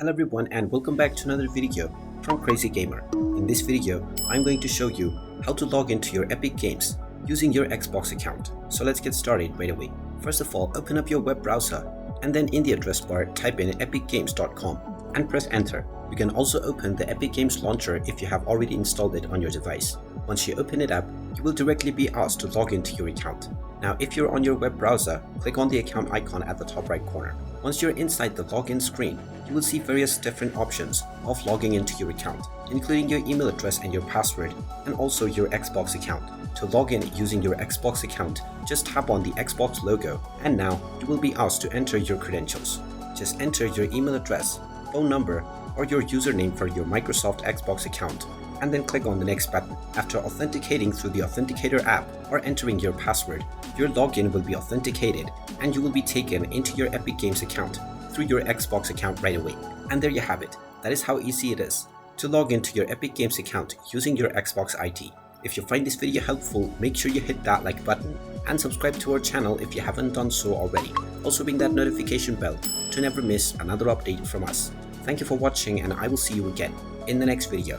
Hello everyone and welcome back to another video from Crazy Gamer. In this video, I'm going to show you how to log into your Epic Games using your Xbox account. So let's get started right away. First of all, open up your web browser and then in the address bar type in epicgames.com and press enter. You can also open the Epic Games launcher if you have already installed it on your device. Once you open it up, you will directly be asked to log into your account. Now if you're on your web browser, click on the account icon at the top right corner. Once you're inside the login screen, you will see various different options of logging into your account, including your email address and your password, and also your Xbox account. To log in using your Xbox account, just tap on the Xbox logo, and now you will be asked to enter your credentials. Just enter your email address, phone number, or your username for your Microsoft Xbox account, and then click on the next button. After authenticating through the Authenticator app or entering your password, your login will be authenticated and you will be taken into your Epic Games account through your Xbox account right away. And there you have it. That is how easy it is to log into your Epic Games account using your Xbox ID. If you find this video helpful, make sure you hit that like button and subscribe to our channel if you haven't done so already. Also ring that notification bell to never miss another update from us. Thank you for watching and I will see you again in the next video.